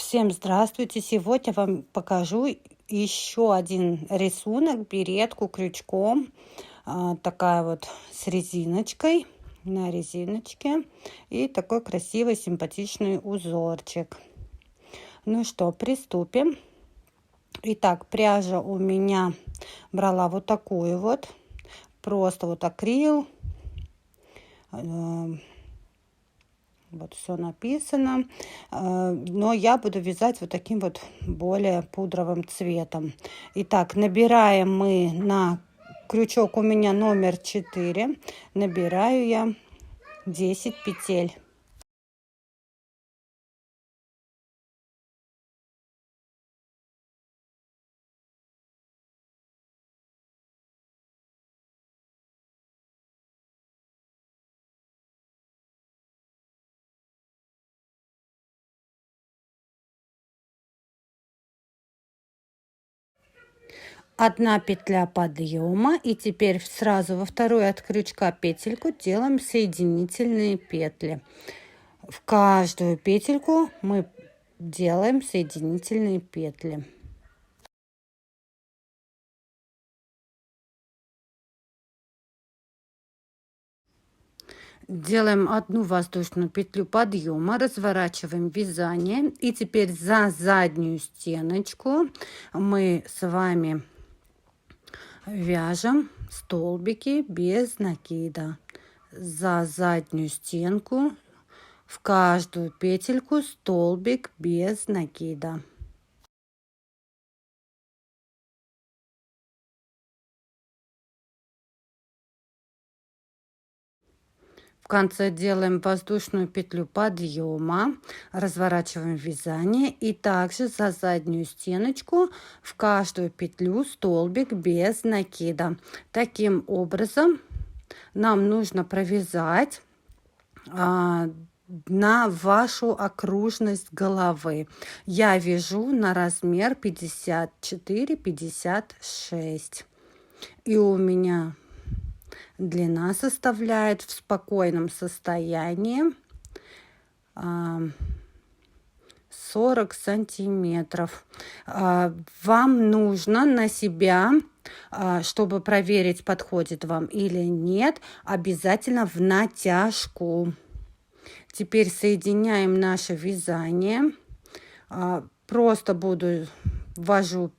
Всем здравствуйте! Сегодня вам покажу еще один рисунок, беретку крючком. Такая вот с резиночкой, на резиночке. И такой красивый, симпатичный узорчик. Ну что, приступим. Итак, пряжа у меня брала вот такую вот. Просто вот акрил. Вот все написано, но я буду вязать вот таким вот более пудровым цветом. Итак, набираем мы на крючок, у меня номер 4, набираю я 10 петель. Одна петля подъема, и теперь сразу во вторую от крючка петельку делаем соединительные петли. В каждую петельку мы делаем соединительные петли. Делаем одну воздушную петлю подъема, разворачиваем вязание, и теперь за заднюю стеночку мы с вами вяжем столбики без накида. За заднюю стенку в каждую петельку столбик без накида. В конце делаем воздушную петлю подъема, разворачиваем вязание, и также за заднюю стеночку в каждую петлю столбик без накида. Таким образом нам нужно провязать на вашу окружность головы. Я вяжу на размер 54-56, и у меня длина составляет в спокойном состоянии 40 сантиметров. Вам нужно на себя, чтобы проверить, подходит вам или нет, обязательно в натяжку. Теперь соединяем наше вязание. Просто ввожу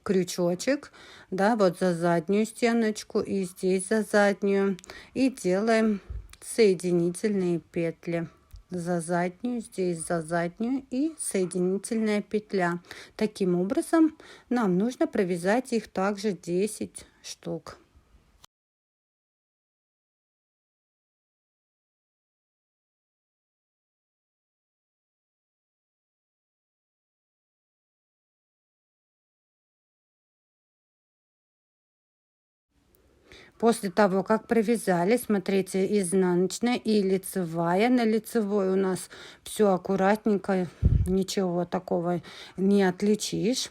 крючочек, да, вот за заднюю стеночку и здесь за заднюю, и делаем соединительные петли за заднюю, здесь за заднюю и соединительная петля. Таким образом нам нужно провязать их также 10 штук. После того, как провязали, смотрите, изнаночная и лицевая. На лицевой у нас все аккуратненько, ничего такого не отличишь.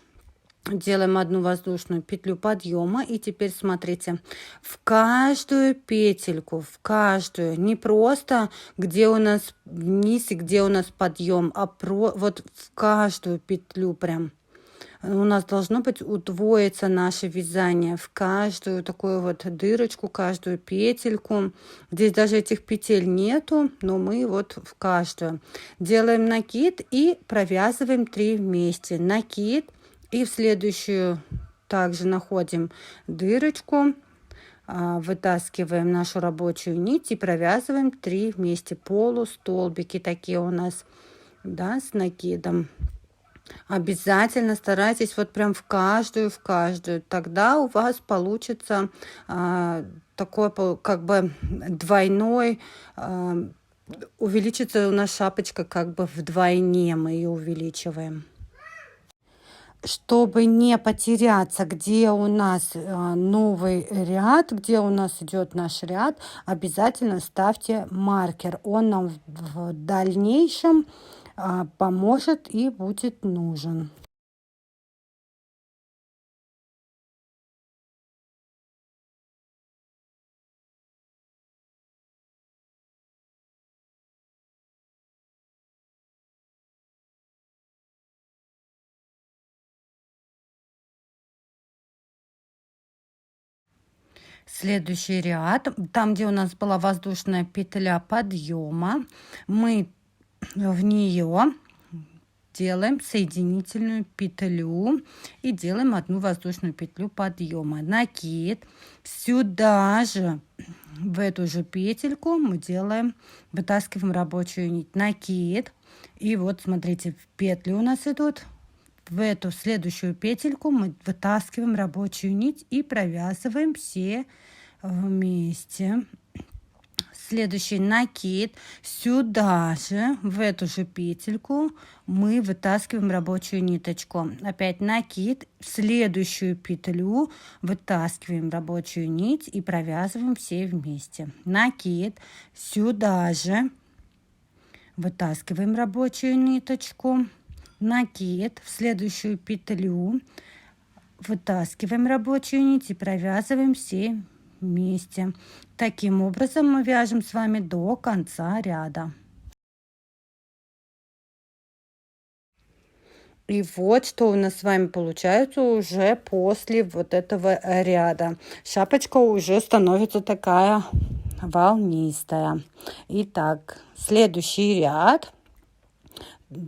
Делаем одну воздушную петлю подъема, и теперь смотрите, в каждую петельку, в каждую, не просто где у нас вниз и где у нас подъем, а вот в каждую петлю прям. У нас должно быть удвоиться наше вязание в каждую такую вот дырочку, каждую петельку. Здесь даже этих петель нету, но мы вот в каждую делаем накид и провязываем 3 вместе. Накид, и в следующую также находим дырочку, вытаскиваем нашу рабочую нить и провязываем 3 вместе. Полустолбики такие у нас, да, с накидом. Обязательно старайтесь вот прям в каждую. Тогда у вас получится такой как бы двойной, увеличится у нас шапочка как бы вдвойне, мы ее увеличиваем. Чтобы не потеряться, где у нас новый ряд, где у нас идет наш ряд, обязательно ставьте маркер. Он нам в дальнейшем поможет и будет нужен. Следующий ряд, там, где у нас была воздушная петля подъема, мы в нее делаем соединительную петлю и делаем одну воздушную петлю подъема. Накид. Сюда же, в эту же петельку, мы делаем, вытаскиваем рабочую нить. Накид. И вот, смотрите, петли у нас идут. В эту следующую петельку мы вытаскиваем рабочую нить и провязываем все вместе. Следующий накид. Сюда же, в эту же петельку, мы вытаскиваем рабочую ниточку. Опять накид. В следующую петлю вытаскиваем рабочую нить и провязываем все вместе. Накид. Сюда же вытаскиваем рабочую ниточку. Накид. В следующую петлю вытаскиваем рабочую нить и провязываем все вместе. Таким образом мы вяжем с вами до конца ряда. И вот что у нас с вами получается уже после вот этого ряда. Шапочка уже становится такая волнистая. Итак, следующий ряд.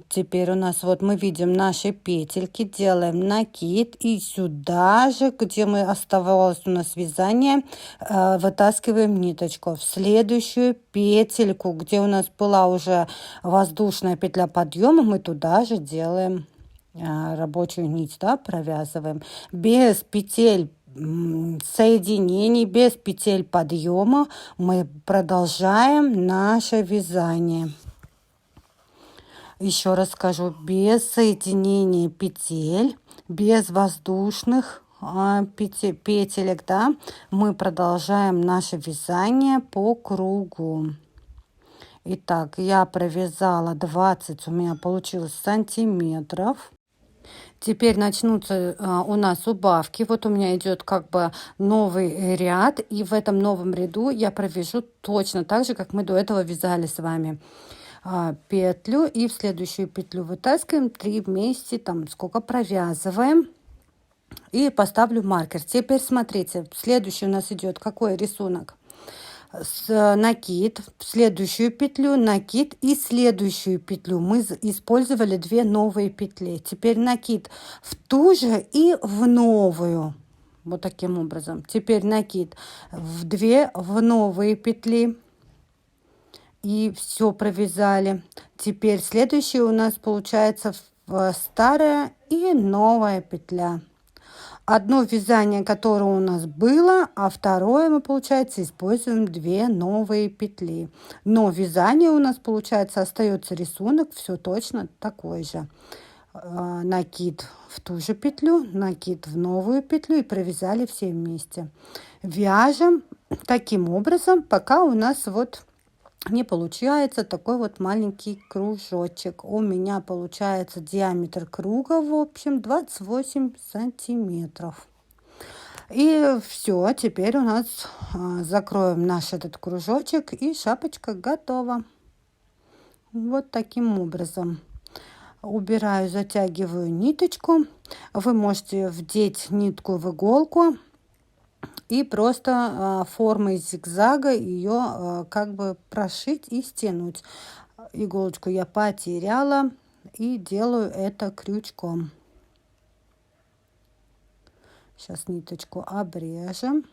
Теперь у нас вот мы видим наши петельки, делаем накид и сюда же, где мы оставалось у нас вязание, вытаскиваем ниточку в следующую петельку, где у нас была уже воздушная петля подъема, мы туда же делаем рабочую нить, да, провязываем без петель соединений, без петель подъема мы продолжаем наше вязание. Еще раз скажу, без соединения петель, без воздушных петелек, да, мы продолжаем наше вязание по кругу. Итак, я провязала 20, у меня получилось сантиметров. Теперь начнутся у нас убавки. Вот у меня идет как бы новый ряд, и в этом новом ряду я провяжу точно так же, как мы до этого вязали с вами. Петлю и в следующую петлю вытаскиваем 3 вместе, там сколько провязываем, и поставлю маркер. Теперь смотрите, следующий у нас идет какой рисунок? Накид, в следующую петлю накид и следующую петлю мы использовали 2 новые петли. Теперь накид в ту же и в новую, вот таким образом. Теперь накид в 2 в новые петли. И все провязали. Теперь следующее у нас получается старая и новая петля. Одно вязание, которое у нас было, а второе мы, получается, используем 2 новые петли. Но вязание у нас, получается, остается рисунок все точно такой же. Накид в ту же петлю, накид в новую петлю и провязали все вместе. Вяжем таким образом, пока у нас вот не получается такой вот маленький кружочек. У меня получается диаметр круга, в общем, 28 сантиметров. И все, теперь у нас закроем наш этот кружочек, и шапочка готова. Вот таким образом. Убираю, затягиваю ниточку. Вы можете вдеть нитку в иголку и просто формой зигзага ее как бы прошить и стянуть. Иголочку я потеряла и делаю это крючком. Сейчас ниточку обрежем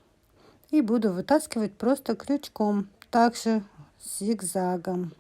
и буду вытаскивать просто крючком, также зигзагом.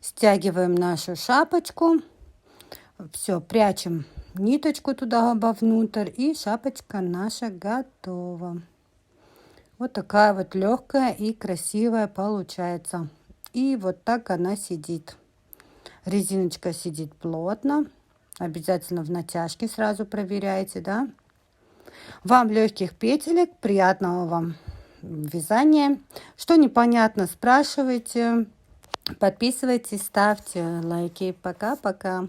Стягиваем нашу шапочку. Все, прячем ниточку туда вовнутрь, и шапочка наша готова. Вот такая вот легкая и красивая получается. И вот так она сидит. Резиночка сидит плотно. Обязательно в натяжке сразу проверяйте, да. Вам легких петелек, приятного вам вязания. Что непонятно, спрашивайте. Подписывайтесь, ставьте лайки. Пока-пока.